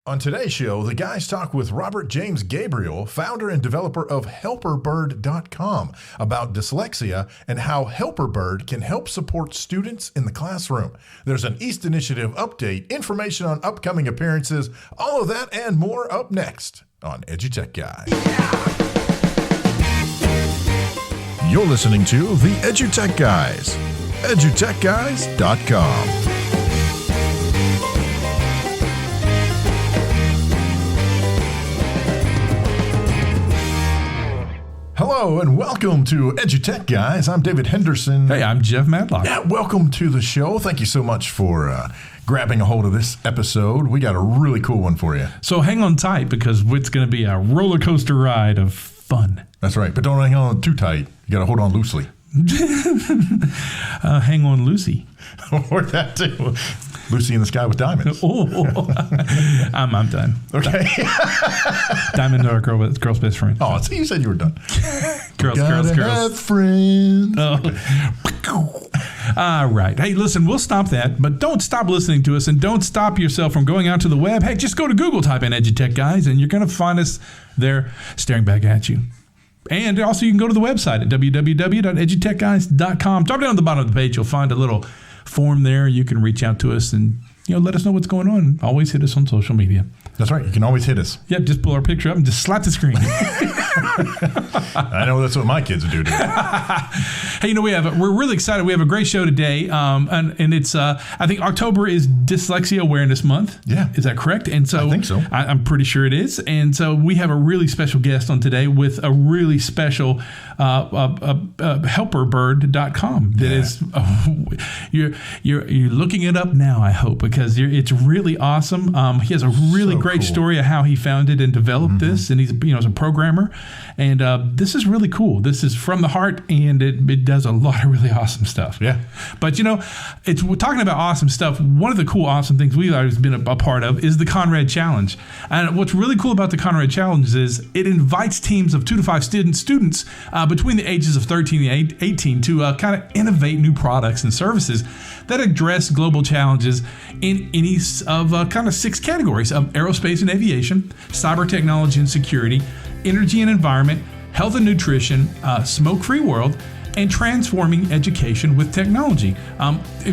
On today's show, the guys talk with Robert James Gabriel, founder and developer of HelperBird.com, about dyslexia and how HelperBird can help support students in the classroom. There's an East Initiative update, information on upcoming appearances, all of that and more up next on EduTechGuys. You're listening to the EduTechGuys, EduTechGuys.com. Hello and welcome to EduTechGuys. I'm David Henderson. Hey, I'm Jeff Madlock. Yeah, welcome to the show. Thank you so much for grabbing a hold of this episode. We got a really cool one for you. So hang on tight because it's going to be a roller coaster ride of fun. That's right, but don't hang on too tight. You got to hold on loosely. Hang on, Lucy. Or that too. Lucy in the Sky with Diamonds. I'm done. Okay. Diamond are girl's best friend. Oh, so you said you were done. girls. Have friends. Oh. All right. Hey, listen, we'll stop that, but don't stop listening to us and don't stop yourself from going out to the web. Hey, just go to Google, type in EduTechGuys, and you're going to find us there staring back at you. And also you can go to the website at www.edutechguys.com. Drop down at the bottom of the page. You'll find a little form there. You can reach out to us and let us know what's going on. Always hit us on social media. That's right. You can always hit us. Yep. Just pull our picture up and just slap the screen. I know that's what my kids do. Hey, we're really excited. We have a great show today. And it's, I think October is Dyslexia Awareness Month. Yeah. Is that correct? And so I think so. I'm pretty sure it is. And so we have a really special guest on today with a really special HelperBird.com. That is, you're looking it up now, I hope, because it's really awesome. He has a really great story of how he founded and developed this, and he's a programmer, and this is really cool. This is from the heart, and it does a lot of really awesome stuff. Yeah. But we're talking about awesome stuff. One of the cool, awesome things we've always been a part of is the Conrad Challenge. And what's really cool about the Conrad Challenge is it invites teams of 2 to 5 students between the ages of 13 and 18 to kind of innovate new products and services that address global challenges in any of kind of 6 categories of aerospace and aviation, cyber technology and security, energy and environment, health and nutrition, smoke-free world, and transforming education with technology.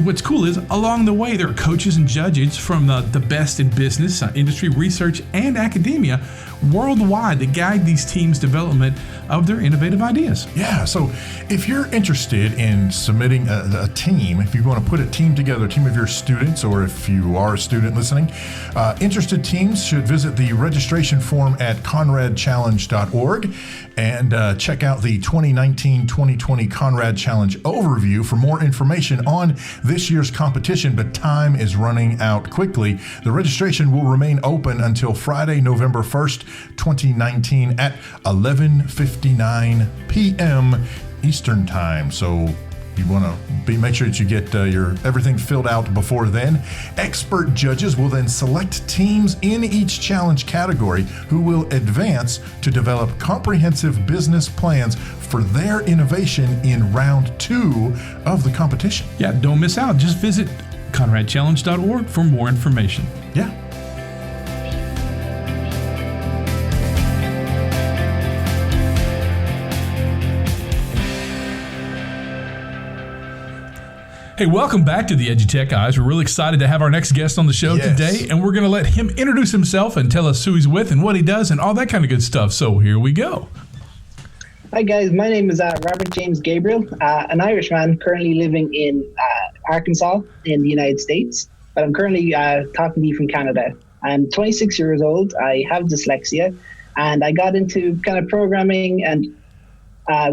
What's cool is along the way there are coaches and judges from the best in business, industry, research, and academia worldwide that guide these teams' development of their innovative ideas. Yeah, so if you're interested in submitting a team, if you want to put a team together, a team of your students, or if you are a student listening, interested teams should visit the registration form at conradchallenge.org and check out the 2019-2020 Conrad Challenge overview for more information on this year's competition, but time is running out quickly. The registration will remain open until Friday, November 1st, 2019 at 11:59 p.m. Eastern Time. So you want to make sure that you get your everything filled out before then. Expert judges will then select teams in each challenge category who will advance to develop comprehensive business plans for their innovation in round 2 of the competition. Yeah, don't miss out. Just visit conradchallenge.org for more information. Yeah. Hey, welcome back to the EduTechGuys. We're really excited to have our next guest on the show today, and we're going to let him introduce himself and tell us who he's with and what he does and all that kind of good stuff. So here we go. Hi, guys. My name is Robert James Gabriel, an Irishman currently living in Arkansas in the United States, but I'm currently talking to you from Canada. I'm 26 years old. I have dyslexia, and I got into kind of programming and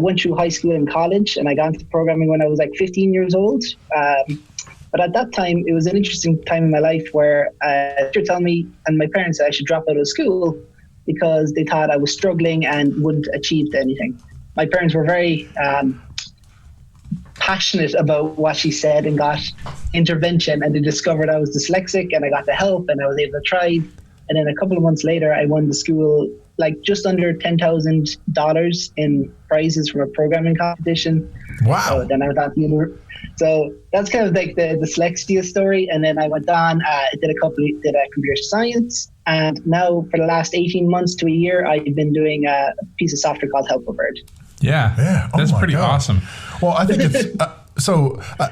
went through high school and college, and I got into programming when I was like 15 years old. But at that time, it was an interesting time in my life where they were telling me and my parents that I should drop out of school because they thought I was struggling and wouldn't achieve anything. My parents were very passionate about what she said and got intervention, and they discovered I was dyslexic, and I got the help and I was able to try. And then a couple of months later, I won the school like just under $10,000 in prizes from a programming competition. Wow. So then I went on to So that's kind of like the dyslexia story. And then I went on, did a computer science, And now for the last 18 months to a year, I've been doing a piece of software called HelperBird. Yeah. Oh That's my pretty God. awesome. Well, I think it's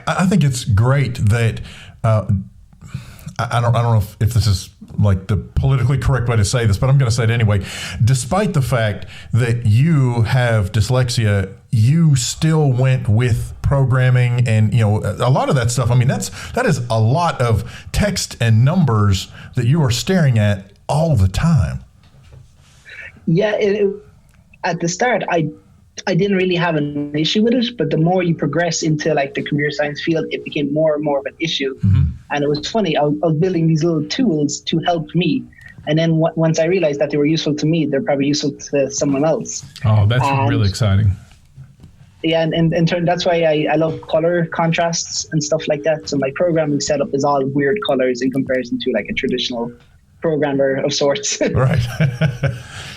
I think it's great that I don't know if this is like the politically correct way to say this, but I'm going to say it anyway. Despite the fact that you have dyslexia, you still went with programming and, you know, a lot of that stuff. I mean, that is a lot of text and numbers that you are staring at all the time. Yeah, at the start, I didn't really have an issue with it, but the more you progress into like the computer science field, it became more and more of an issue. Mm-hmm. And it was funny. I was building these little tools to help me. And then once I realized that they were useful to me, they're probably useful to someone else. Oh, that's really exciting. Yeah, and in turn, that's why I love color contrasts and stuff like that. So my programming setup is all weird colors in comparison to like a traditional programmer of sorts. Right.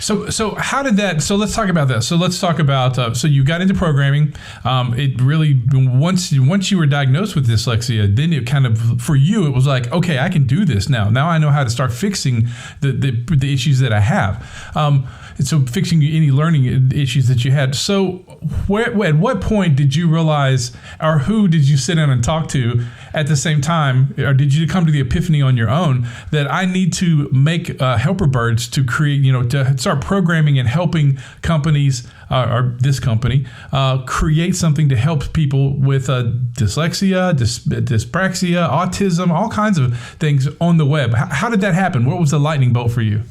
So how did that? So let's talk about that. So let's talk about. So you got into programming. It really once you were diagnosed with dyslexia, then it kind of for you it was like, okay, I can do this now. Now I know how to start fixing the issues that I have. So fixing any learning issues that you had. So at what point did you realize, or who did you sit down and talk to at the same time, or did you come to the epiphany on your own that I need to make HelperBirds to create, to start programming and helping companies, or this company, create something to help people with dyslexia, dyspraxia, autism, all kinds of things on the web. How did that happen? What was the lightning bolt for you?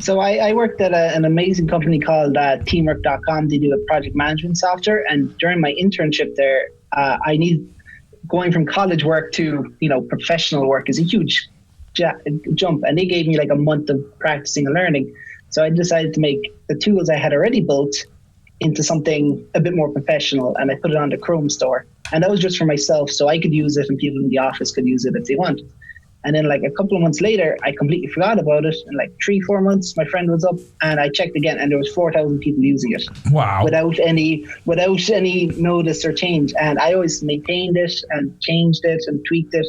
So I worked at an amazing company called teamwork.com. They do a project management software. And during my internship there, I needed going from college work to, professional work is a huge jump. And they gave me like a month of practicing and learning. So I decided to make the tools I had already built into something a bit more professional. And I put it on the Chrome store. And that was just for myself. So I could use it and people in the office could use it if they wanted. And then like a couple of months later, I completely forgot about it. And like 3-4 months, my friend was up and I checked again and there was 4,000 people using it. Wow. Without any notice or change. And I always maintained it and changed it and tweaked it.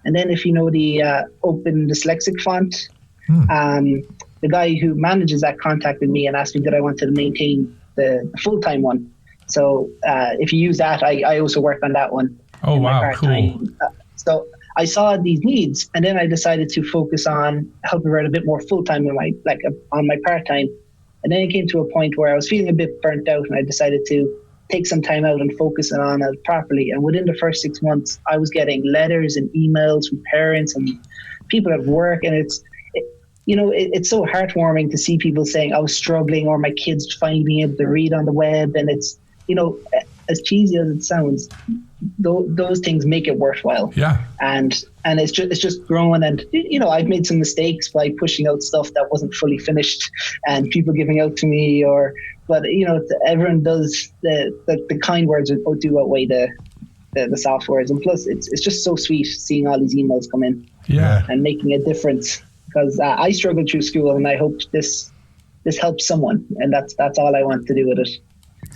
And then if you know the open dyslexic font, the guy who manages that contacted me and asked me that I wanted to maintain the full-time one. So if you use that, I also work on that one. Oh, wow, cool. So I saw these needs, and then I decided to focus on HelperBird a bit more full-time on my part-time. And then it came to a point where I was feeling a bit burnt out, and I decided to take some time out and focus on it properly. And within the first 6 months, I was getting letters and emails from parents and people at work, and it's so heartwarming to see people saying I was struggling, or my kids finally being able to read on the web. And it's, as cheesy as it sounds, those things make it worthwhile. Yeah. And it's just growing. And I've made some mistakes by pushing out stuff that wasn't fully finished, and people giving out to me, but everyone does the kind words do outweigh the softwares. And plus, it's just so sweet seeing all these emails come in. Yeah. And making a difference. Because I struggled through school, and I hope this helps someone, and that's all I want to do with it.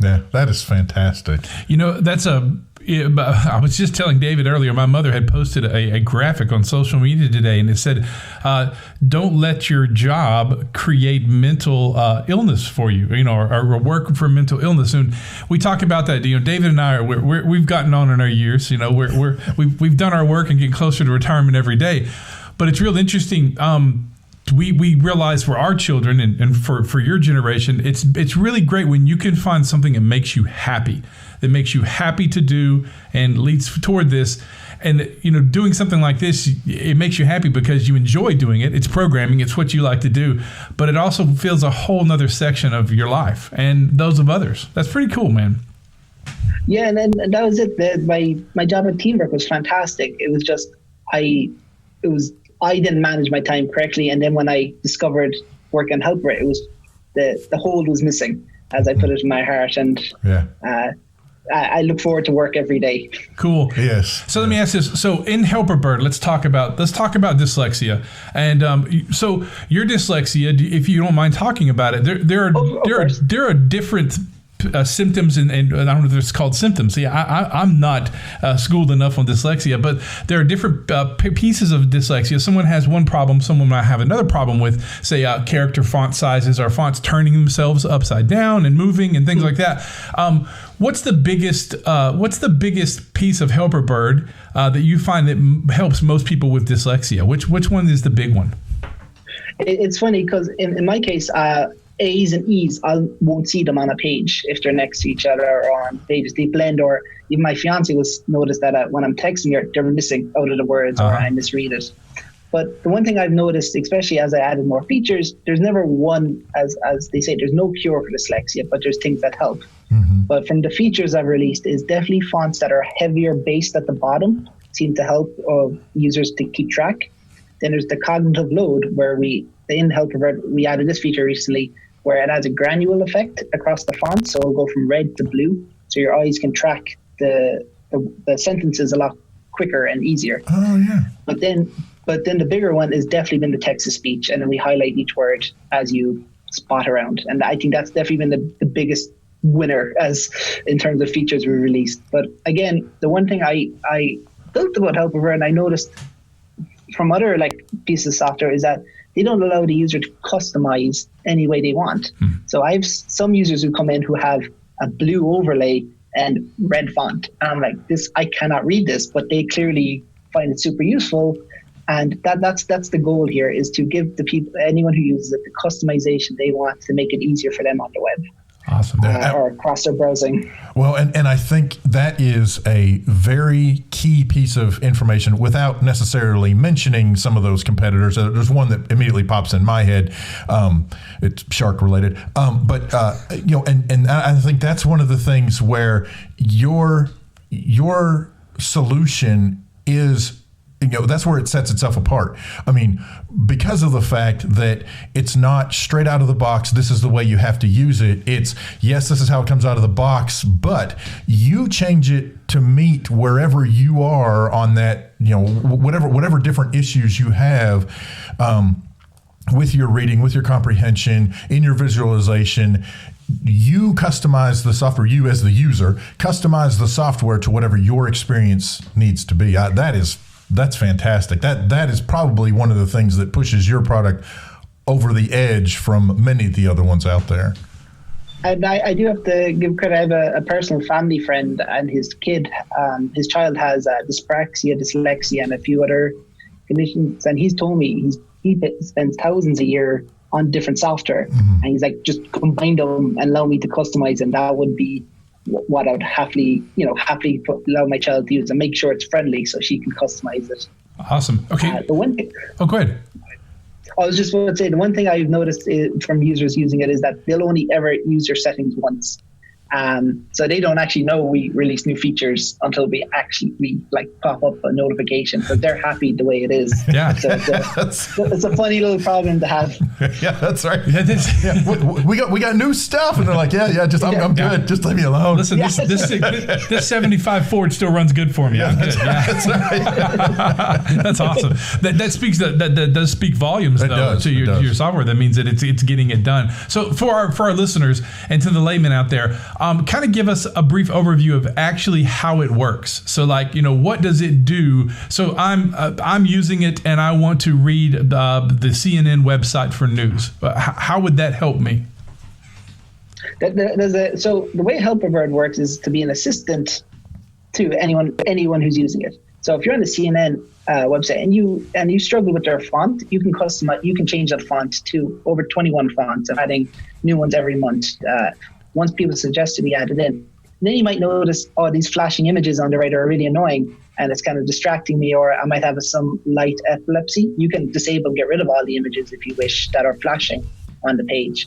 Yeah, that is fantastic. I was just telling David earlier, my mother had posted a graphic on social media today, and it said, don't let your job create mental illness for you, or work for mental illness. And we talk about that. David and I, we've gotten on in our years. We've done our work and get closer to retirement every day. But it's real interesting. We realize for our children and for your generation, it's really great when you can find something that makes you happy to do and leads toward this. And, doing something like this, it makes you happy because you enjoy doing it. It's programming. It's what you like to do. But it also fills a whole nother section of your life and those of others. That's pretty cool, man. Yeah, and that was it. My job at Teamwork was fantastic. It was just, I didn't manage my time correctly, and then when I discovered work on HelperBird, it was the hold was missing, as I put it in my heart, and I look forward to work every day. Cool. Yes. So let me ask this: so in HelperBird, let's talk about dyslexia, and so your dyslexia, if you don't mind talking about it, there are different symptoms, and I don't know if it's called symptoms. See, I'm not schooled enough on dyslexia, but there are different pieces of dyslexia. Someone has one problem, someone might have another problem with, say, character font sizes or fonts turning themselves upside down and moving and things like that. What's the biggest piece of Helper Bird that you find that helps most people with dyslexia? Which one is the big one? It's funny because in my case, A's and E's, I won't see them on a page if they're next to each other or on pages. They blend, or even my fiance was noticed that when I'm texting her, they're missing out of the words or I misread it. But the one thing I've noticed, especially as I added more features, there's never one, as they say, there's no cure for dyslexia, but there's things that help. But from the features I've released is definitely fonts that are heavier based at the bottom seem to help users to keep track. Then there's the cognitive load, where in Helper Bird, we added this feature recently where it has a granule effect across the font. So it'll go from red to blue. So your eyes can track the sentences a lot quicker and easier. Oh, yeah. But then the bigger one is definitely been the text to speech. And then we highlight each word as you spot around. And I think that's definitely been the biggest winner as in terms of features we released. But again, the one thing I built about Helper Bird, and I noticed from other pieces of software, is that they don't allow the user to customize any way they want. So I have some users who come in who have a blue overlay and red font. And I'm like, I cannot read this, but they clearly find it super useful. And that's the goal here, is to give the people, anyone who uses it, the customization they want to make it easier for them on the web. Awesome. Or across their browsing. Well, and I think that is a very key piece of information without necessarily mentioning some of those competitors. There's one that immediately pops in my head. It's shark related. But I think that's one of the things where your solution is, that's where it sets itself apart. I mean, because of the fact that it's not straight out of the box, this is the way you have to use it. It's, yes, this is how it comes out of the box, but you change it to meet wherever you are on that, whatever different issues you have with your reading, with your comprehension, in your visualization. You customize the software, you as the user, customize the software to whatever your experience needs to be. That's fantastic. That is probably one of the things that pushes your product over the edge from many of the other ones out there. And I do have to give credit. I have a personal family friend, and his kid, his child has dyspraxia, dyslexia, and a few other conditions. And he's told me he spends thousands a year on different software, and he's like, just combine them and allow me to customize, and that would be what I would happily allow my child to use, and make sure it's friendly so she can customize it. Awesome. Okay. The one thing, go ahead. I was just going to say, the one thing I've noticed from users using it is that they'll only ever use your settings once. So they don't actually know we release new features until we pop up a notification. So they're happy the way it is. Yeah. So it's a funny little problem to have. Yeah, that's right. We got new stuff, and they're like, I'm good. Just leave me alone. Listen, this 75 Ford still runs good for me. I'm good. Yeah. That's right. That's awesome. That does speak volumes to your software. That means that it's getting it done. So for our listeners and to the layman out there, kind of give us a brief overview of actually how it works. So what does it do? So I'm using it and I want to read the CNN website for news. How would that help me? So the way Helper Bird works is to be an assistant to anyone who's using it. So if you're on the CNN website and you struggle with their font, you can customize. You can change that font to over 21 fonts, and adding new ones every month. Once people suggest to be added in. And then you might notice, these flashing images on the right are really annoying and it's kind of distracting me, or I might have some light epilepsy. You can disable and get rid of all the images if you wish that are flashing on the page.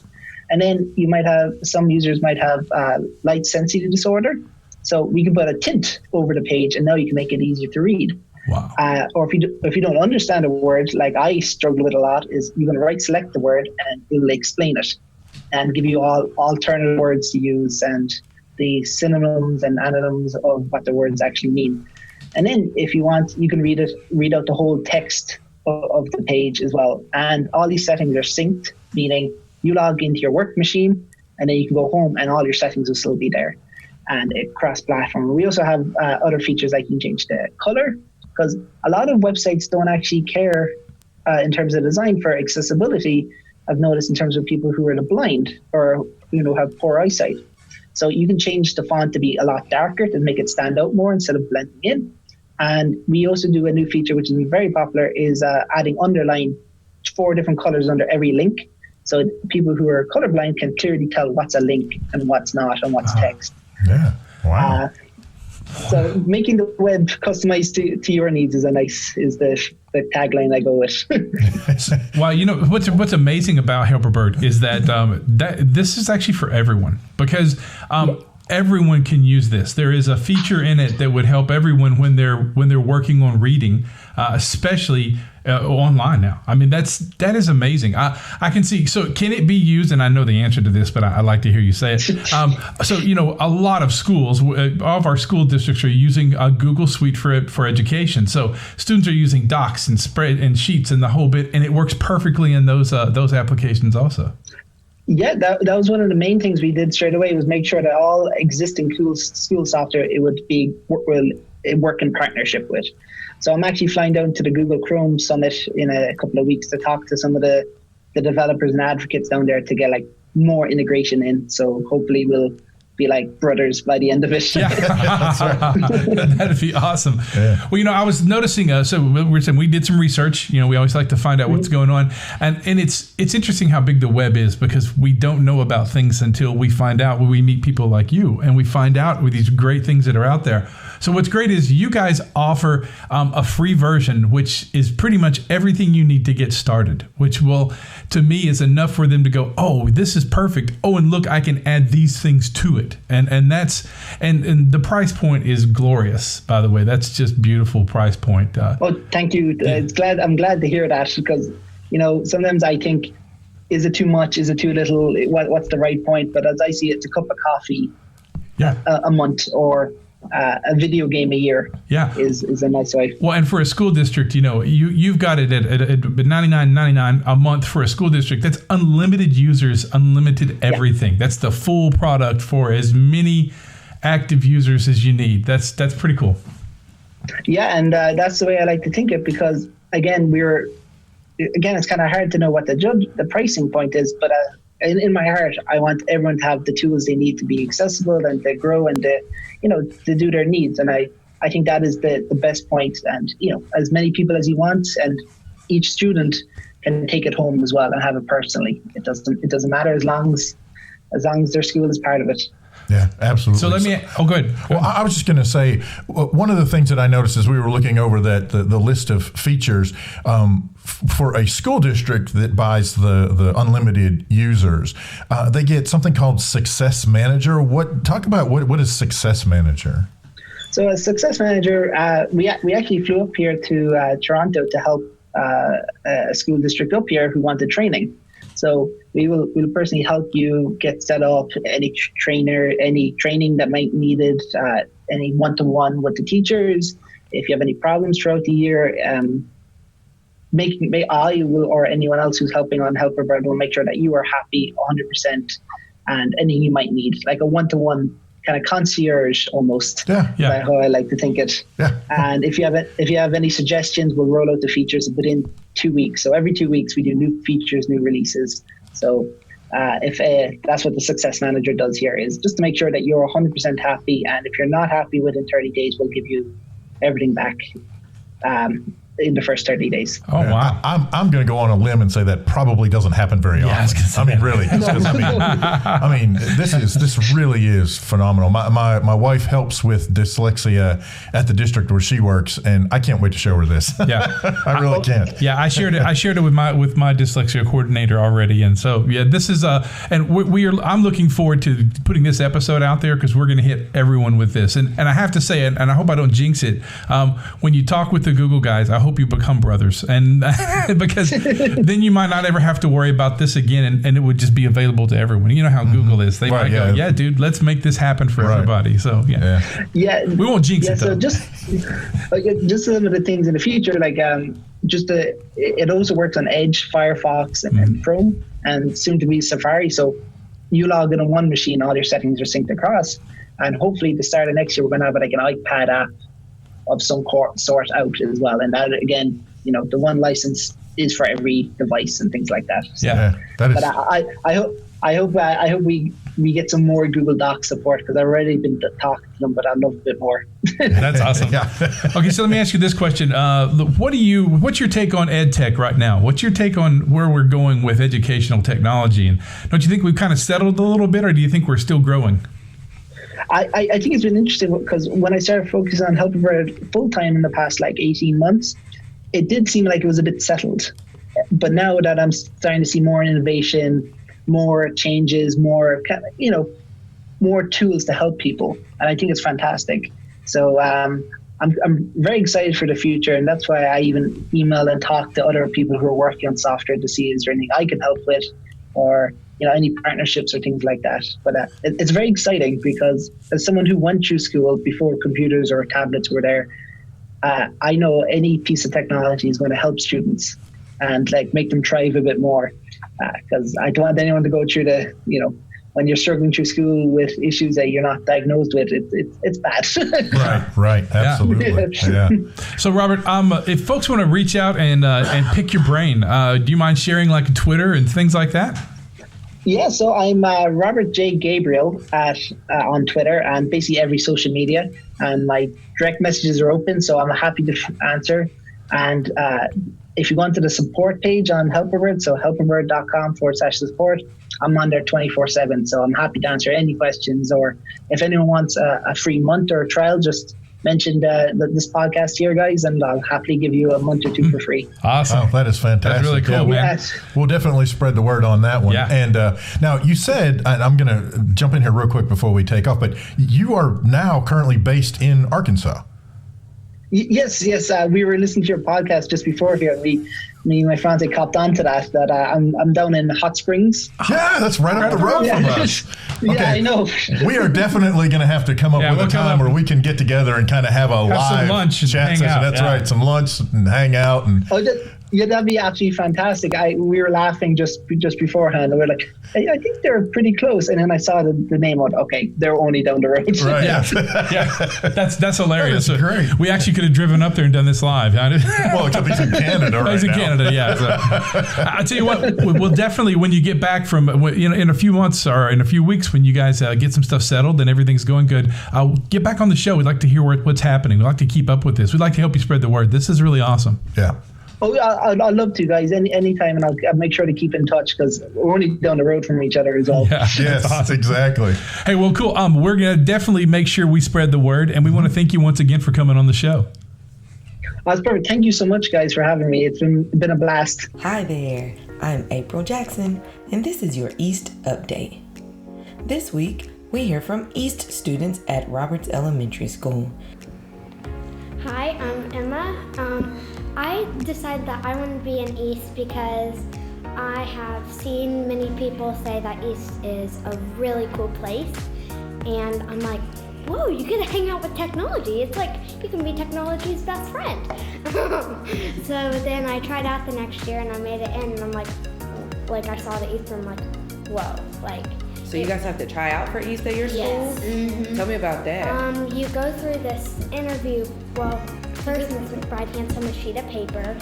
And then you might have, some users might have light sensitive disorder. So we can put a tint over the page and now you can make it easier to read. Wow. Or if you don't understand a word, like I struggle with a lot, is you can select the word and it will explain it and give you all alternative words to use and the synonyms and antonyms of what the words actually mean. And then if you want, you can read out the whole text of the page as well. And all these settings are synced, meaning you log into your work machine and then you can go home and all your settings will still be there. And it cross-platform. We also have other features like you can change the color, because a lot of websites don't actually care in terms of design for accessibility. I've noticed in terms of people who are blind or have poor eyesight. So you can change the font to be a lot darker to make it stand out more instead of blending in. And we also do a new feature, which is very popular, is adding underline 4 different colors under every link. So people who are colorblind can clearly tell what's a link and what's not and what's text. Yeah. Wow. So making the web customized to your needs is the tagline I go with. Well, what's amazing about Helperbird is that this is actually for everyone, because everyone can use this. There is a feature in it that would help everyone when they're working on reading, especially online now. I mean, that is amazing. I can see. So can it be used? And I know the answer to this, but I'd like to hear you say it. So a lot of schools, all of our school districts are using a Google Suite for education. So students are using docs and spread and sheets and the whole bit, and it works perfectly in those applications also. Yeah, that was one of the main things we did straight away, was make sure that all existing school software will work in partnership with. So I'm actually flying down to the Google Chrome Summit in a couple of weeks to talk to some of the developers and advocates down there to get more integration in. So hopefully we'll be like brothers by the end of it. Yeah, that's right. That'd be awesome. Yeah. Well, I was noticing. So we did some research. We always like to find out what's going on, and it's interesting how big the web is, because we don't know about things until we find out when we meet people like you, and we find out with these great things that are out there. So what's great is you guys offer a free version, which is pretty much everything you need to get started, which will, to me, is enough for them to go, oh, this is perfect. Oh, and look, I can add these things to it. And the price point is glorious, by the way. That's just beautiful price point. Oh, thank you. I'm glad to hear that, because, sometimes I think, is it too much? Is it too little? What's the right point? But as I see it, it's a cup of coffee a month, or a video game a year is a nice way. Well, and for a school district, you've got it at $99.99 a month for a school district. That's unlimited users, unlimited everything. Yeah. That's the full product for as many active users as you need. That's pretty cool. Yeah, and that's the way I like to think it, because again, it's kind of hard to know what the pricing point is, but in my heart, I want everyone to have the tools they need to be accessible and to grow and to do their needs. And I think that is the best point. And, as many people as you want, and each student can take it home as well and have it personally. It doesn't matter as long as their school is part of it. Yeah, absolutely. So go ahead. Well, I was just going to say, one of the things that I noticed as we were looking over the list of features, for a school district that buys the unlimited users, they get something called Success Manager. Talk about what is Success Manager? So as Success Manager, we actually flew up here to Toronto to help a school district up here who wanted training. So we'll personally help you get set up, any training that might be needed, any one-to-one with the teachers. If you have any problems throughout the year, I will, or anyone else who's helping on Helperbird, will make sure that you are happy 100%, and anything you might need, like a one-to-one kind of concierge almost. Yeah. That's how I like to think it. Yeah. And if you have any suggestions, we'll roll out the features within 2 weeks. So every 2 weeks we do new features, new releases. So if that's what the Success Manager does here, is just to make sure that you're 100% happy. And if you're not happy within 30 days, we'll give you everything back in the first 30 days. Oh, wow. I'm going to go on a limb and say that probably doesn't happen very often. I mean, really. This really is phenomenal. My wife helps with dyslexia at the district where she works, and I can't wait to show her this. Yeah. I really can't. Yeah, I shared it with my dyslexia coordinator already, and so this is and I'm looking forward to putting this episode out there, because we're going to hit everyone with this. And I have to say, and I hope I don't jinx it, when you talk with the Google guys, I hope you become brothers, and because then you might not ever have to worry about this again, and it would just be available to everyone. You know how Google is; they might go, "Yeah, dude, let's make this happen for everybody." So yeah, we won't jinx it. So though. just some of the things in the future, like it also works on Edge, Firefox, and Chrome, and soon to be Safari. So you log in on one machine, all your settings are synced across. And hopefully the start of next year, we're going to have like an iPad app of some sort out as well. And that, again, the one license is for every device and things like that. So, that is. But I hope we get some more Google Docs support, because I've already been talking to them, but I'd love a bit more. That's awesome. Okay, so let me ask you this question: what's your take on EdTech right now? What's your take on where we're going with educational technology? And don't you think we've kind of settled a little bit, or do you think we're still growing? I think it's been interesting, because when I started focusing on Help a Bird full time in the past 18 months, it did seem like it was a bit settled. But now that I'm starting to see more innovation, more changes, more tools to help people, and I think it's fantastic. So I'm very excited for the future, and that's why I even email and talk to other people who are working on software to see is there anything I can help with, or any partnerships or things like that. But it's very exciting, because as someone who went through school before computers or tablets were there, I know any piece of technology is going to help students and make them thrive a bit more. Because I don't want anyone to go through when you're struggling through school with issues that you're not diagnosed with, it's bad. Right, absolutely. Yeah. So Robert, if folks want to reach out and pick your brain, do you mind sharing Twitter and things like that? Yeah, so I'm Robert J. Gabriel on Twitter and basically every social media, and my direct messages are open, so I'm happy to answer. And if you go onto the support page on Help a Bird, so helpabird.com/support, I'm on there 24/7, so I'm happy to answer any questions. Or if anyone wants a free month or a trial, just mention this podcast here, guys, and I'll happily give you a month or two for free. Awesome. Oh, that is fantastic. That's really cool, man. Yes. We'll definitely spread the word on that one. Yeah. And now you said, and I'm going to jump in here real quick before we take off, but you are now currently based in Arkansas. Yes. We were listening to your podcast just before here. Me and my friends copped onto that I'm down in Hot Springs. Yeah, that's right up the road from us. Okay. Yeah, I know. We are definitely going to have to come up with a time where we can get together and kind of have a live some lunch and chat hang session. out. That's right, some lunch and hang out. And Yeah, that'd be absolutely fantastic. We were laughing just beforehand, and we were like, I think they're pretty close. And then I saw the name on. Okay, they're only down the road. Right. Yeah. That's hilarious. That is great. We actually could have driven up there and done this live. Well, except he's in Canada right He's in now. Canada, yeah. So, I tell you what, we'll definitely, when you get back from, in a few months or in a few weeks, when you guys get some stuff settled and everything's going good, get back on the show. We'd like to hear what's happening. We'd like to keep up with this. We'd like to help you spread the word. This is really awesome. Yeah. Oh, I'd love to, guys. Anytime, and I'll make sure to keep in touch, because we're only down the road from each other as well. Yeah, Yes, awesome. exactly. Hey, well, cool. We're going to definitely make sure we spread the word, and we want to thank you once again for coming on the show. That's perfect. Thank you so much, guys, for having me. It's been a blast. Hi there. I'm April Jackson, and this is your East Update. This week, we hear from East students at Roberts Elementary School. Hi, I'm Emma. I decided that I want to be in East because I have seen many people say that East is a really cool place, and I'm like, whoa, you get to hang out with technology. It's like you can be technology's best friend. So then I tried out the next year and I made it in, and I'm like I saw the East and I'm like, whoa, like. So you guys have to try out for East at your school? Yes. Mm-hmm. Tell me about that. You go through this interview. Well, first Ms. McBride hands them a sheet of paper,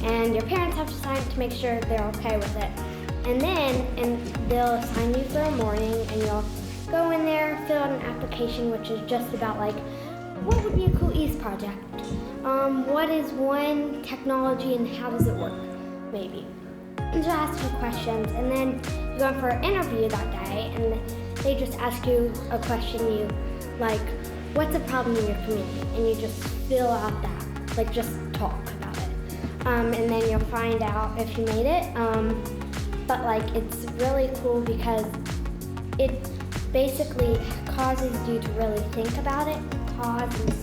and your parents have to sign it to make sure they're okay with it. And they'll assign you for a morning, and you'll go in there, fill out an application, which is just about what would be a cool East project? What is one technology and how does it work? Maybe. And just ask you questions, and then you go in for an interview that day, and they just ask you a question. What's a problem in your community? And you just fill out that, just talk about it. And then you'll find out if you made it. But it's really cool because it basically causes you to really think about it, pause and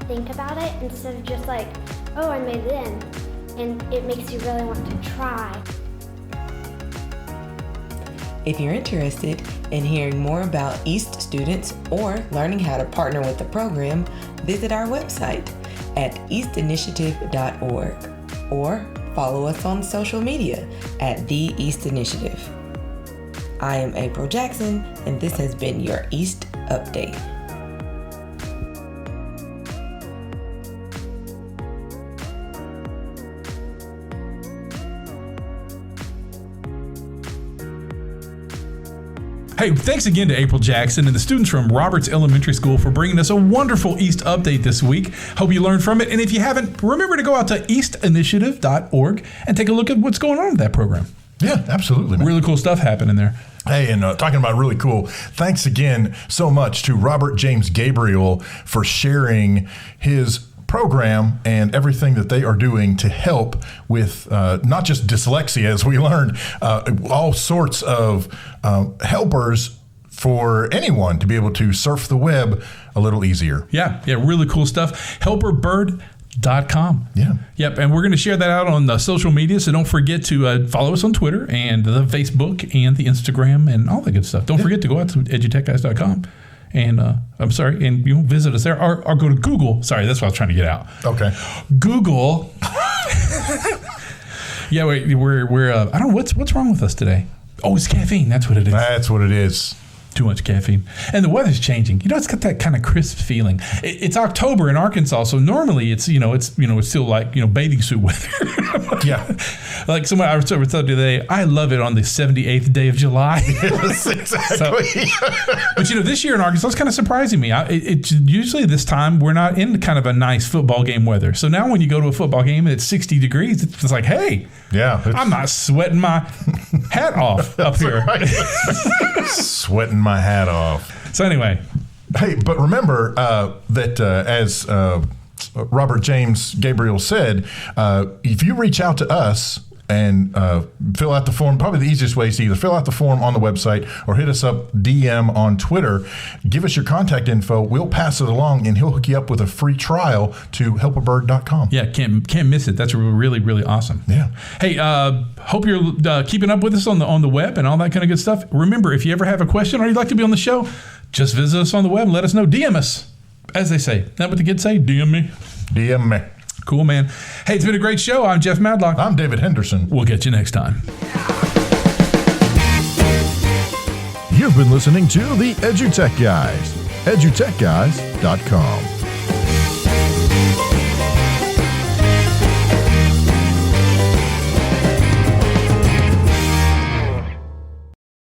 think about it, instead of just oh, I made it in. And it makes you really want to try. If you're interested in hearing more about East students or learning how to partner with the program, visit our website at eastinitiative.org or follow us on social media at The East Initiative. I am April Jackson, and this has been your East Update. Hey, thanks again to April Jackson and the students from Roberts Elementary School for bringing us a wonderful East Update this week. Hope you learned from it. And if you haven't, remember to go out to eastinitiative.org and take a look at what's going on with that program. Yeah, absolutely, man. Really cool stuff happening there. Hey, and talking about really cool, thanks again so much to Robert James Gabriel for sharing his program and everything that they are doing to help with not just dyslexia, as we learned, all sorts of helpers for anyone to be able to surf the web a little easier. Yeah, really cool stuff. Helperbird.com. Yeah. Yep, and we're going to share that out on the social media, so don't forget to follow us on Twitter and the Facebook and the Instagram and all that good stuff. Don't forget to go out to EduTechGuys.com. And and you visit us there, or go to Google. Sorry, that's what I was trying to get out. Okay. Google. Yeah, we're I don't know what's wrong with us today. Oh, it's caffeine. That's what it is. That's what it is. Too much caffeine. And the weather's changing. It's got that kind of crisp feeling. It's October in Arkansas, so normally it's still like, bathing suit weather. Yeah. Like somebody I was told today, I love it on the 78th day of July. Yes, exactly. But this year in Arkansas, it's kind of surprising me. It's usually this time we're not in kind of a nice football game weather. So now when you go to a football game and it's 60 degrees, it's like, hey, yeah, I'm not sweating my hat off up here. Right. Sweating my hat off. So anyway. Hey, but remember that as Robert James Gabriel said, if you reach out to us and fill out the form, probably the easiest way is to either fill out the form on the website or hit us up DM on Twitter. Give us your contact info. We'll pass it along, and he'll hook you up with a free trial to helperbird.com. Yeah, can't miss it. That's really, really awesome. Yeah. Hey, hope you're keeping up with us on the web and all that kind of good stuff. Remember, if you ever have a question or you'd like to be on the show, just visit us on the web and let us know. DM us, as they say. Is that what the kids say? DM me. DM me. Cool, man. Hey, it's been a great show. I'm Jeff Madlock. I'm David Henderson. We'll catch you next time. You've been listening to the EduTech Guys. EduTechGuys.com.